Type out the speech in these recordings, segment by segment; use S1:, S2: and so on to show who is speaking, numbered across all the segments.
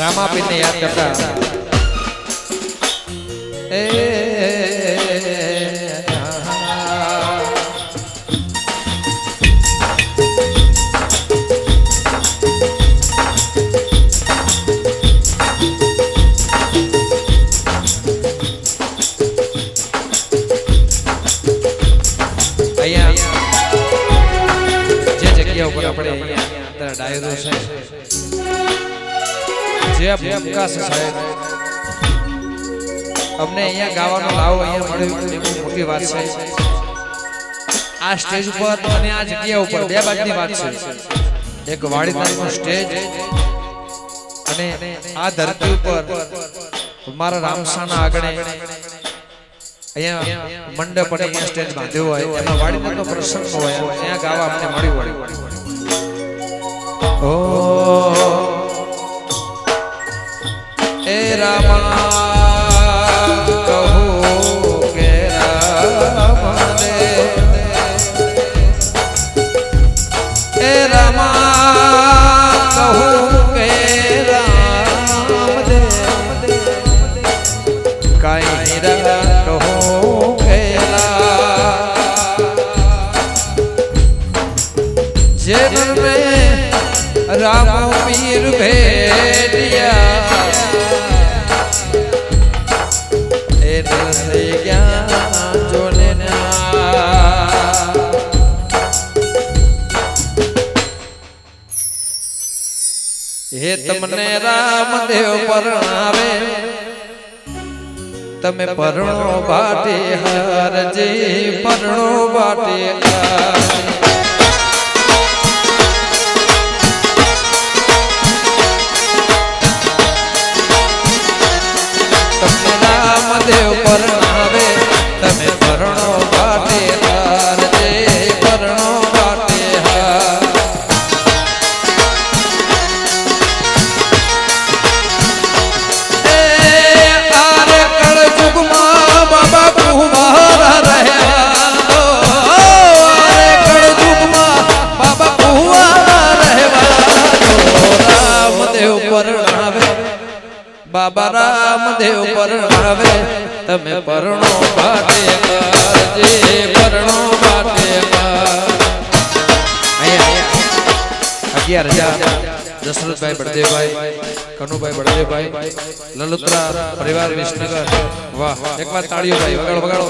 S1: રામાપીરને યાદ કરતા એ ડાયરો છે જે ભૂમકા છે સાહેબ અમને અહીંયા ગાવાનો લાવો અહીંયા મળ્યું એ બહુ મોટી વાત છે આ સ્ટેજ ઉપર અને આ જગ્યા ઉપર બે બાજુની વાત છે એક વાડીદારનો સ્ટેજ અને આ ધરતી ઉપર મારા રામસાના આગળ અહીંયા મંડપ અને અહીંયા સ્ટેજ બાંધ્યો હોય એમાં વાડીદારનો પ્રસંગ હોય ત્યાં ગાવા અમને મળ્યું હોય ओ ए रामा कहूँ के राम दे ए रामा कहूँ के राम दे काई हीरा कहूँ के जेल में राम पीर भेटिया ए नसे ज्ञान जो लेना हे तमने रामदेव परणावे तमे परણો બાટે હરજે પરણો બાટે देव परणावे तमे परણો बाटे हार जे परણો बाटे हार ए आरे कल जुगमा बाबा कुंवारा रहवा दो आरे कल जुगमा बाबा कुंवारा रहवा दो रामदेव परणावे बाबा रामदेव परणावे तमे परણો બાટે કરજે પરણો બાટે કર 11,000 દશરથભાઈ બળદેવભાઈ કનુભાઈ બળદેવભાઈ લલુત્રા પરિવાર વિસનગર વાહ એકવાર તાળીઓ ભાઈ વગાડો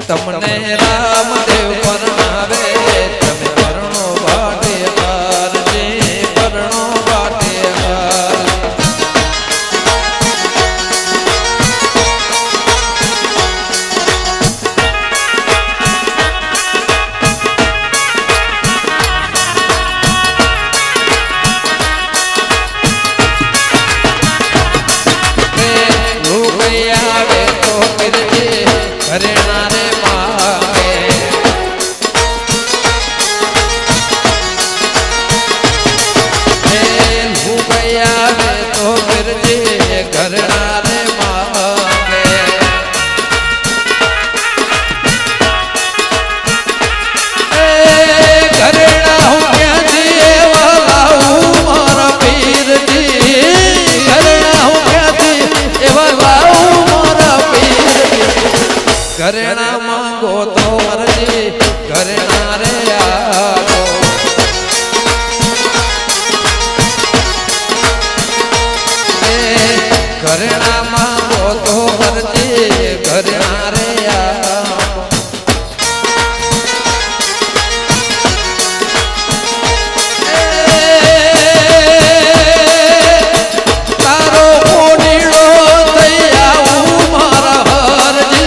S1: તમને રામદેવ પરણાવે તમે પરણો બાટે કરજે પરણો બાટે घरेणा मांगो तो मरजी घरेणा रे आगो घरेणा मांगो तो मरजी घरेणा रे आगो तारो कोडीड़ो थैया मारा हरजी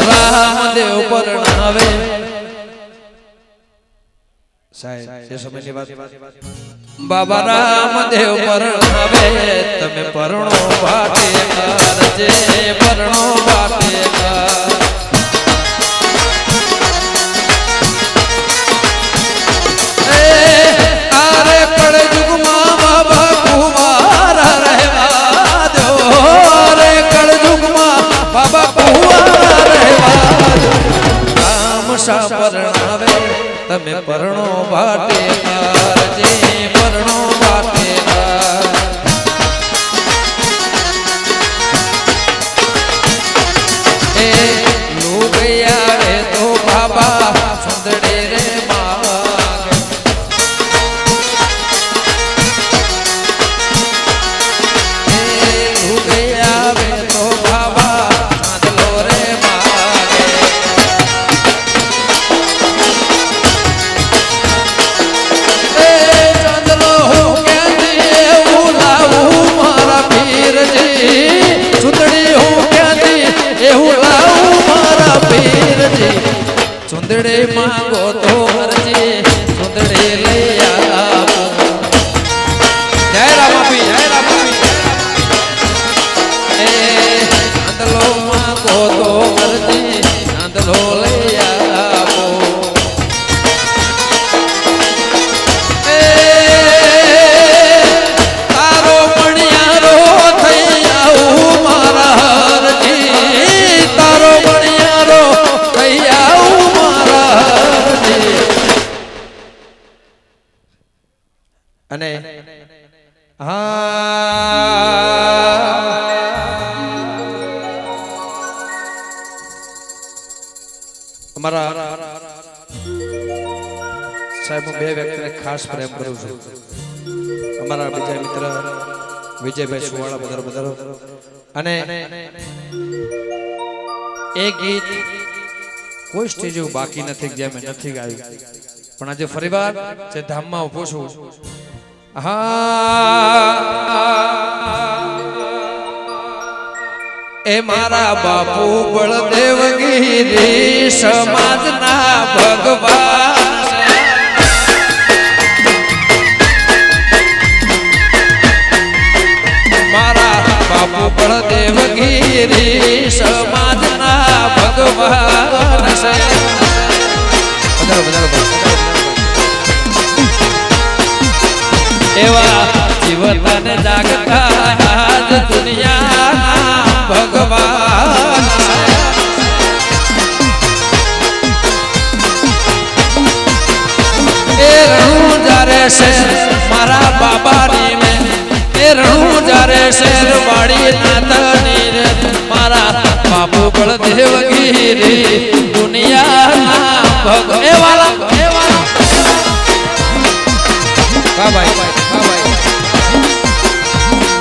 S1: रामदेव परणावे साहेब ये समझनी बात बाबा रामदेव परणावे तमे परણો બાટે કરજે પરણો બાટે आरे कड़ जुगमा बाबा कुंवारा रहवा दो आरे कड़ जुगमा बाबा कुंवारा रहवा दो राम सा परणावे તમે પરણો ભાટે જે પરણો ભાટે એ લુગયા રે તો બાબા સુંદડે રે સુંદડે માંગો તો હરજે સુંદડે લઈ આપો જય રામાપી જય રામાપી એ આંધલો માંગો તો હરજે આંધલો લઈ આપો એ તારો મણિયારો થઈ આવું મારા હરજી તારો મણિયારો થઈ આવું અને અમારા સાહેબ હું બે વ્યક્તિને ખાસ પ્રેમ કરું છું અમારા બીજા મિત્ર વિજયભાઈ સુવાળા બધારો અને એ ગીત કોઈ સ્ટેજ એવું બાકી નથી જે મેં નથી ગાયું પણ આજે ફરીવાર જે ધામમાં ઉભો છું એ મારા બાપુ બળદેવગીરી સમાજના ભગવાન મારા બાપુ બળદેવગીરી સમાજના ભગવાન એવા જીવતને જાગતા આજ દુનિયાના ભગવાન એ રણું જ્યારે છે મારા બાબાની ને એ રણું જ્યારે શેર વાળી નાથની રે મારા બાપુ બળદેવગીરી દુનિયાના ભગવાન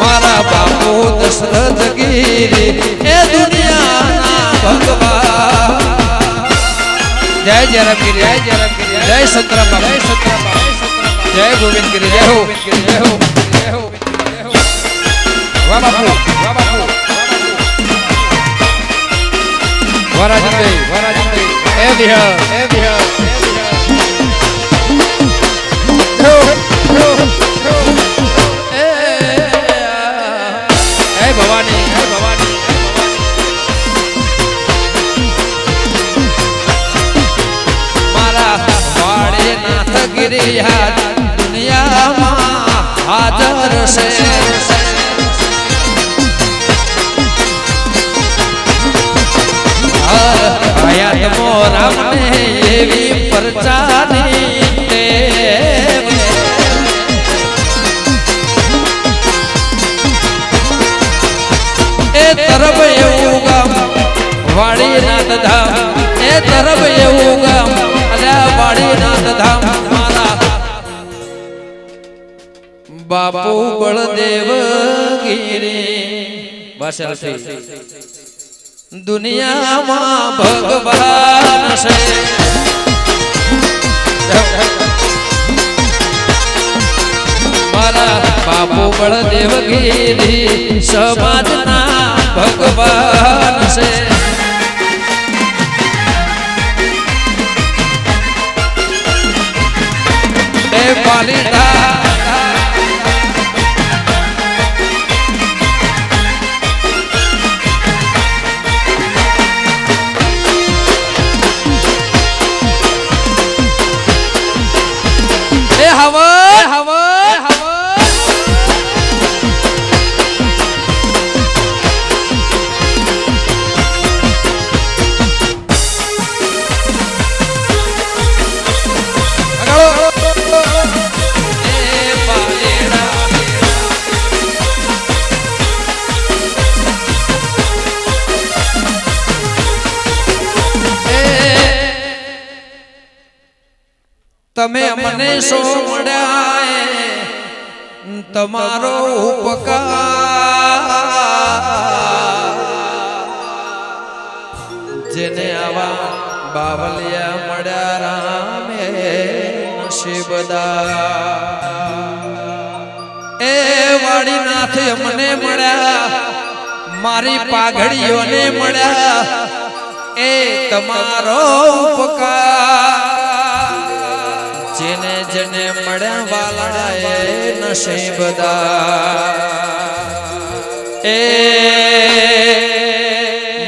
S1: મારા બાપુ દશરથ ગીરી એ દુનિયાના ભગવાન જય જય રામગીરી જય જય રામગીરી જય સંતરામ જય સંતરામ જય ગોવિંદગીરી જય હો જય હો જય હો વાહ બાપુ વરાજભાઈ એ વિહળ એ વિહળ દુનિયામાં હાજર છે હયાત મોરામને એવી પરચાની એ તરફ એવું ગામ વાડીનાથ ધામ એ તરફ એવું ગામ અલ્યા વાડીનાથ ધામ બાપુ બળદેવગીરી બસ દુનિયામાં ભગવાન છે મારા બાપુ બળદેવગીરી સમાજના ભગવાન છે એ પાલીતા તમે મને સો મળ્યા તમારો ઉપકાર જેને આવા બાવલિયા મળ્યા રામે નસીબદાર એ વાડીનાથ મને મળ્યા મારી પાઘડીઓને મળ્યા એ તમારો ઉપકાર જેને જેને મળ્યા વાલા એ નસીબદાર એ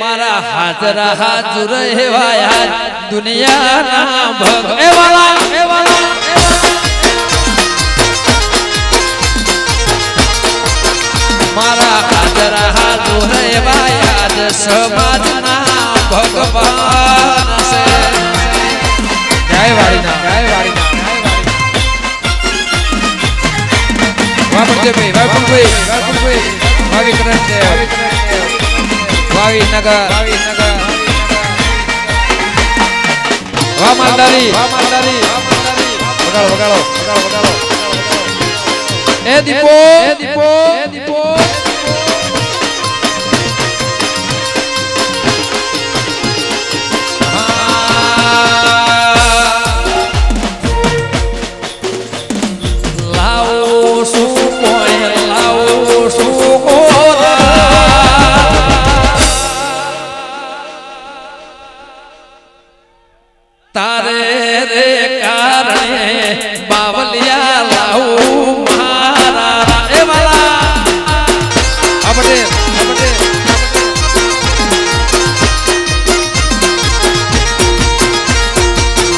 S1: મારા હાજરા હાજર હેવાયા દુનિયાના ભગ એ વાલા મારા હાજરા હાજર હેવાયા સમાજના ભગવાન છે જય વાડીના વાપણભાઈ ભાવિ કરણદેવ ભાવિ નગર વા માલદારી વગાડો એ દીપો તારે રે કારણે બાવલિયા લાવું મારા એ વાલા આ બટે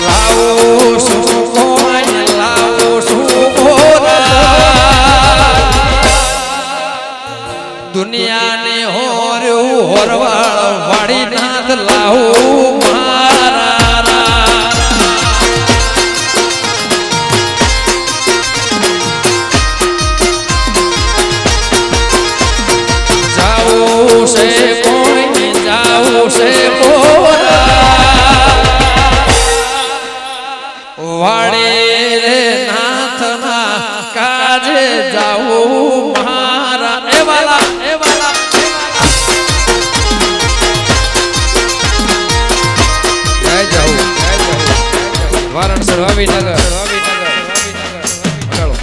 S1: લાવું શું કોઈ લાવું શું દુનિયાને હોરવાળ વાડી નાથ લાવું વાડે રે નાથના કાજે જાવું મારા એ વાલા જય જાવું વારાણસી વાવીનગર ચાલો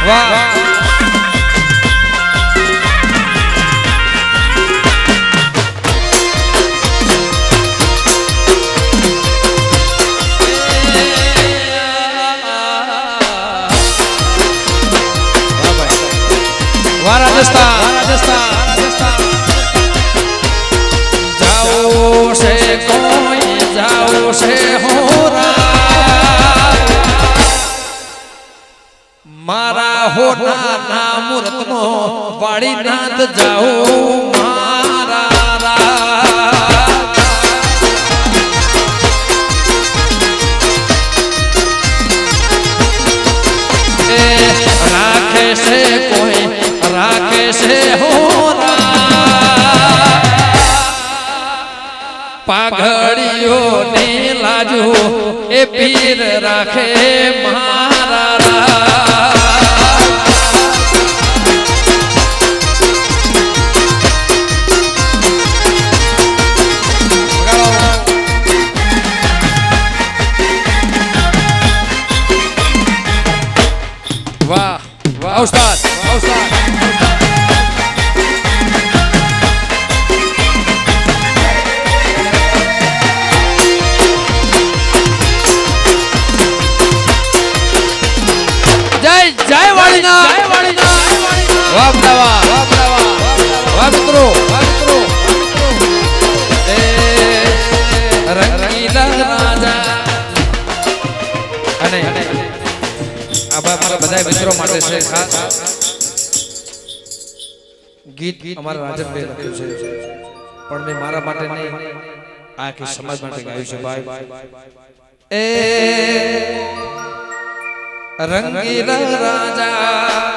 S1: વાહ જાઓ છે કોઈ જાઓ છે હોરા મારા હોના ના મૂર્તનો વાડીનાથ જાઓ મારા રાખે છે કોઈ રાખે છે હોરા પાઘડીઓ ને લાજો એ પીર રાખે મારા વાહ વાહ ઉસ્તાદ જય વાડીના વાહ મિત્રો એ રંગીલા રાજા અને આભાર મારા બધા મિત્રો માટે છે ખાસ ગીત અમારા રાજનભાઈ લખ્યું છે પણ મેં મારા માટે નહીં આખી સમાજ માટે ગાયું છે ભાઈ એ રંગીલા રાજા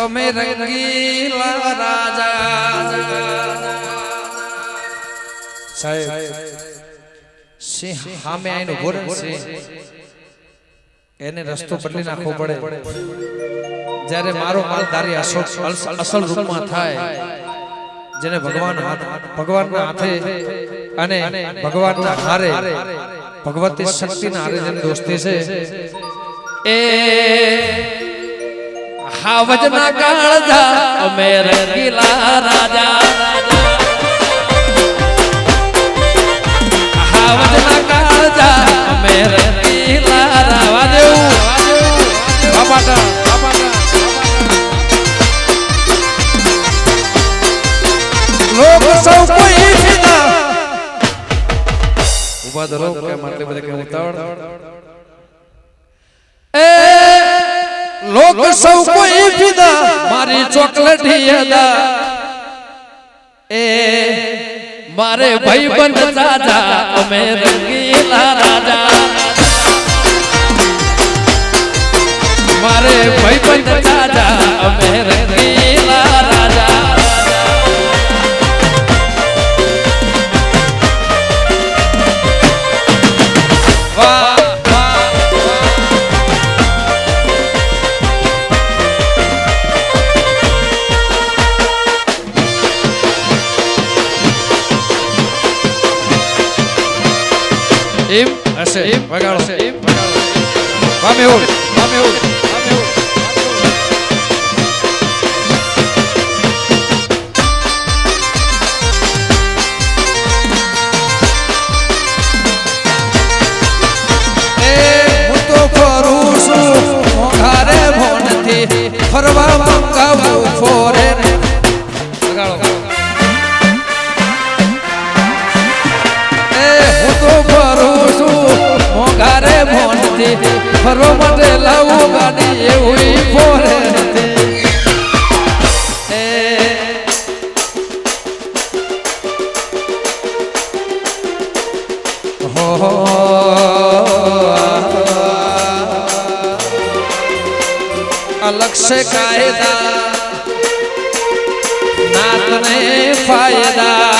S1: અમે રંગીલા રાજા સાહેબ સિંહ સામે આવીને ઉભો રહે એને રસ્તો બદલી નાખવો પડે જ્યારે મારો માલધારી અસલ રૂપમાં થાય જેને ભગવાનના હાથે અને ભગવાનના હારે ભગવતી શક્તિના હારે જેની દોસ્તી છે એ હાવજના કાળજા અમે રંગીલા રાજા હાવજના કાળજા અમે રંગીલા રાવા દેવું બાપાટા લોક સૌ કોઈ ફિદા ઉભા ધરો કે માટલે બધે કે ઉતાવળ એ લોક સૌ કોઈ ફિદા મારી ચોકલેટી અદા એ મારે ભાઈબંધ રાજા અમે રંગીલા રાજા મારે ભાઈબંધ રાજા અમે રંગીલા રાજા વાહ એમ હશે વગાડો એમ વગાડો વામે ઓલ વામે ઓલ વામે ઓલ એ હું તો ફરું છું મોઘારે ભોનથી ફરવા મંગાવું ફોરેન વગાડો મોઘારે મોનથી ફરો માટે લાવું ગાડી એવું ફોરે અલગ સે કાયદા નાતને ફાયદા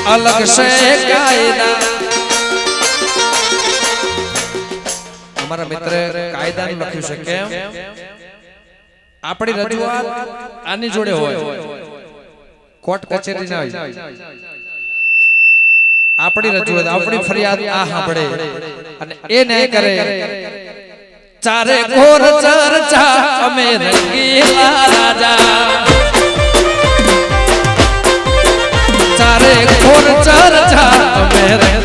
S1: અલગ સે કાયદા અમારા મિત્ર કાયદાનું લખ્યું છે કેમ આપણી રજૂઆત આની જોડે હોય કોર્ટ કચેરી ના હોય આપણી રજૂઆત આપણી ફરિયાદ આ સાંભળે અને એ ન્યાય કરે ચારે ઘોર ચર્ચા અમે રંગીલા રાજા ચારે ઘોર ચર્ચા અમે